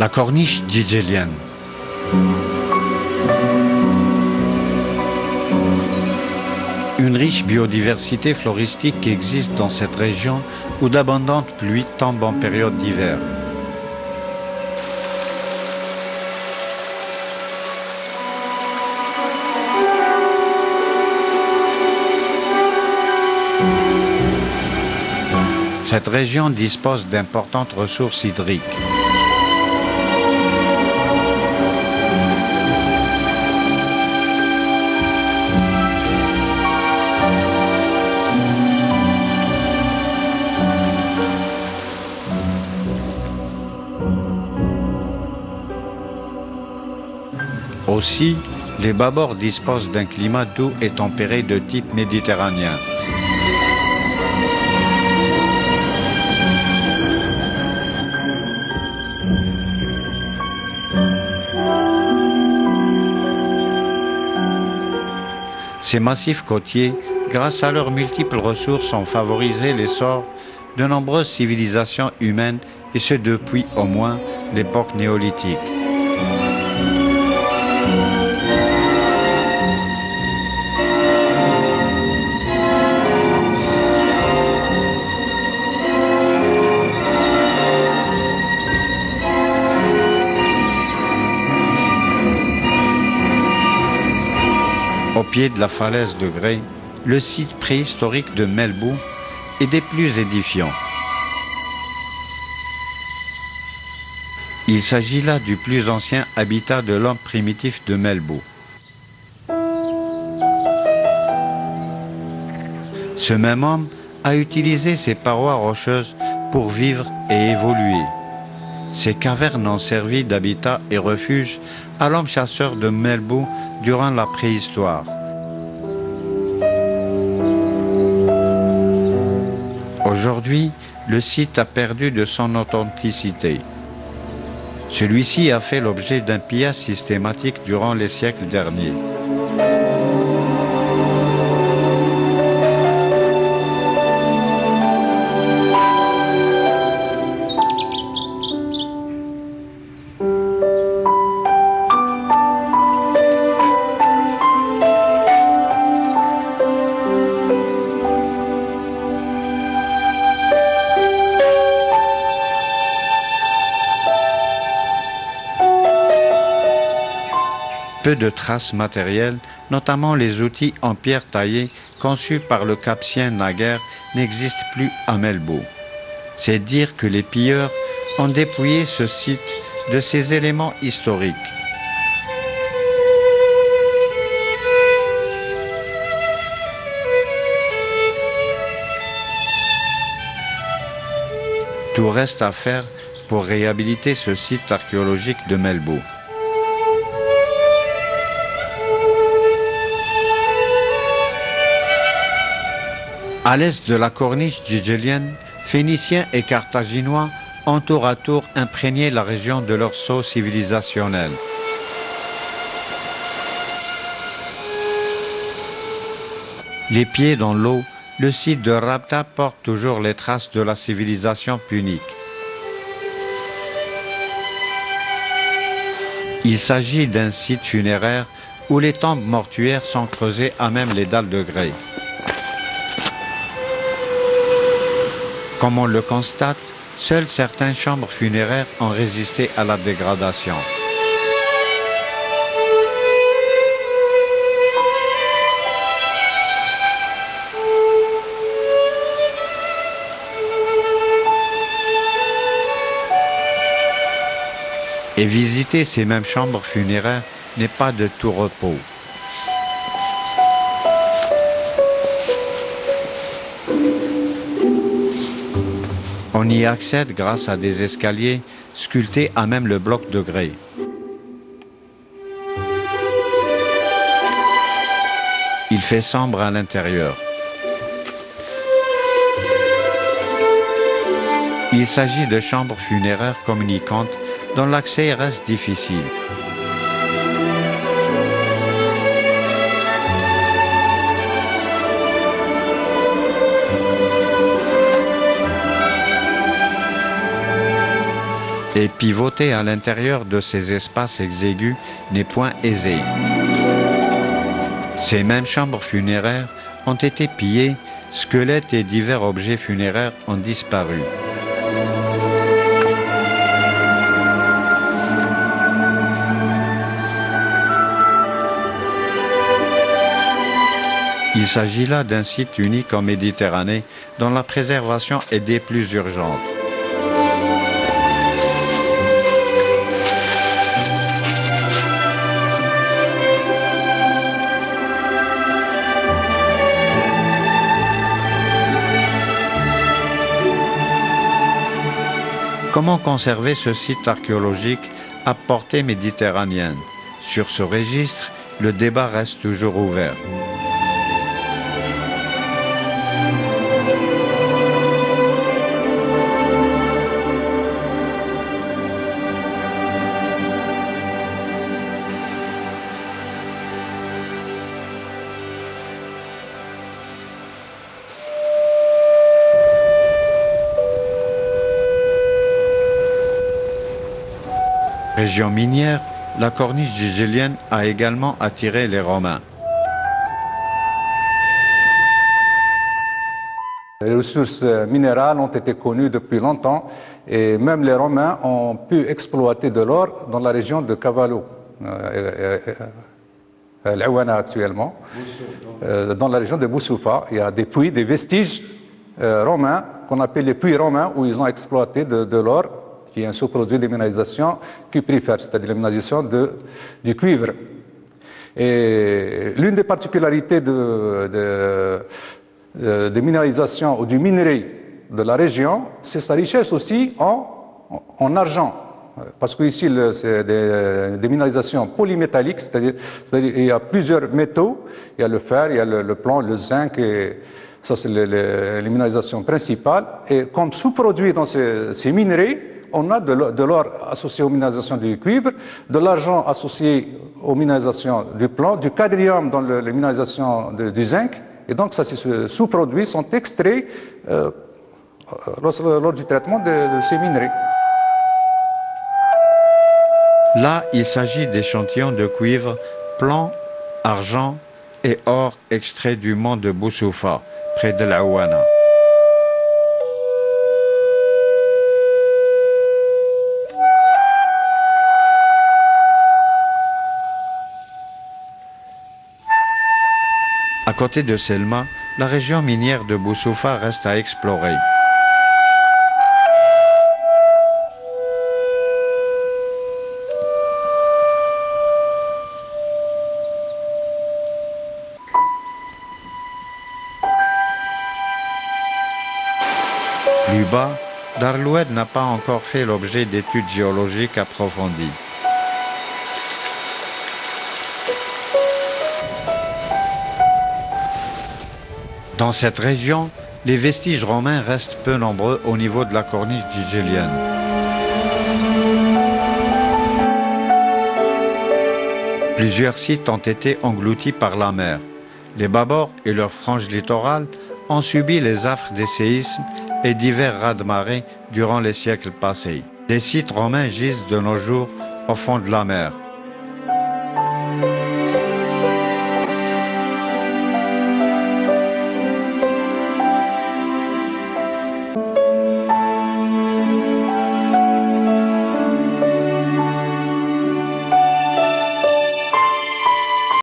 La corniche djidjelienne. Une riche biodiversité floristique existe dans cette région où d'abondantes pluies tombent en période d'hiver. Cette région dispose d'importantes ressources hydriques. Aussi, les Babors disposent d'un climat doux et tempéré de type méditerranéen. Ces massifs côtiers, grâce à leurs multiples ressources, ont favorisé l'essor de nombreuses civilisations humaines, et ce depuis au moins l'époque néolithique. Au pied de la falaise de Grès, le site préhistorique de Melbou est des plus édifiants. Il s'agit là du plus ancien habitat de l'homme primitif de Melbou. Ce même homme a utilisé ces parois rocheuses pour vivre et évoluer. Ces cavernes ont servi d'habitat et refuge à l'homme chasseur de Melbou durant la préhistoire. Aujourd'hui, le site a perdu de son authenticité. Celui-ci a fait l'objet d'un pillage systématique durant les siècles derniers. Peu de traces matérielles, notamment les outils en pierre taillée conçus par le Capsien naguère, n'existent plus à Melbou. C'est dire que les pilleurs ont dépouillé ce site de ses éléments historiques. Tout reste à faire pour réhabiliter ce site archéologique de Melbou. À l'est de la corniche djidjelienne, Phéniciens et Carthaginois ont tour à tour imprégné la région de leur sceau civilisationnel. Les pieds dans l'eau, le site de Rabda porte toujours les traces de la civilisation punique. Il s'agit d'un site funéraire où les tombes mortuaires sont creusées à même les dalles de grès. Comme on le constate, seules certaines chambres funéraires ont résisté à la dégradation. Et visiter ces mêmes chambres funéraires n'est pas de tout repos. On y accède grâce à des escaliers sculptés à même le bloc de grès. Il fait sombre à l'intérieur. Il s'agit de chambres funéraires communicantes dont l'accès reste difficile. et pivoter à l'intérieur de ces espaces exigus n'est point aisé. Ces mêmes chambres funéraires ont été pillées, squelettes et divers objets funéraires ont disparu. Il s'agit là d'un site unique en Méditerranée dont la préservation est des plus urgentes. Comment conserver ce site archéologique à portée méditerranéenne? Sur ce registre, le débat reste toujours ouvert. Région minière, la corniche gégélienne a également attiré les Romains. Les ressources minérales ont été connues depuis longtemps et même les Romains ont pu exploiter de l'or dans la région de Cavallo, l'Aouana actuellement, dans la région de Boussoufa. Il y a des puits, des vestiges romains qu'on appelle les puits romains où ils ont exploité de l'or, qui est un sous-produit de minéralisation cuprifère, c'est-à-dire la minéralisation du cuivre. Et l'une des particularités de minéralisation ou du minerai de la région, c'est sa richesse aussi en argent. Parce qu'ici, c'est des minéralisations polymétalliques, c'est-à-dire il y a plusieurs métaux, il y a le fer, il y a le plomb, le zinc, et ça c'est les minéralisations principales. Et comme sous-produit dans ces minerais, on a de l'or associé aux minéralisations du cuivre, de l'argent associé aux minéralisations du plomb, du cadmium dans les minéralisations du zinc. Et donc, ces sous-produits sont extraits lors du traitement de ces minerais. Là, il s'agit d'échantillons de cuivre, plomb, argent et or extraits du mont de Boussoufa, près de l'Aouana. À côté de Selma, la région minière de Boussoufa reste à explorer. Plus bas, Darloued n'a pas encore fait l'objet d'études géologiques approfondies. Dans cette région, les vestiges romains restent peu nombreux au niveau de la corniche gégélienne. Plusieurs sites ont été engloutis par la mer. Les Babors et leur frange littorale ont subi les affres des séismes et divers raz-de-marée durant les siècles passés. Des sites romains gisent de nos jours au fond de la mer.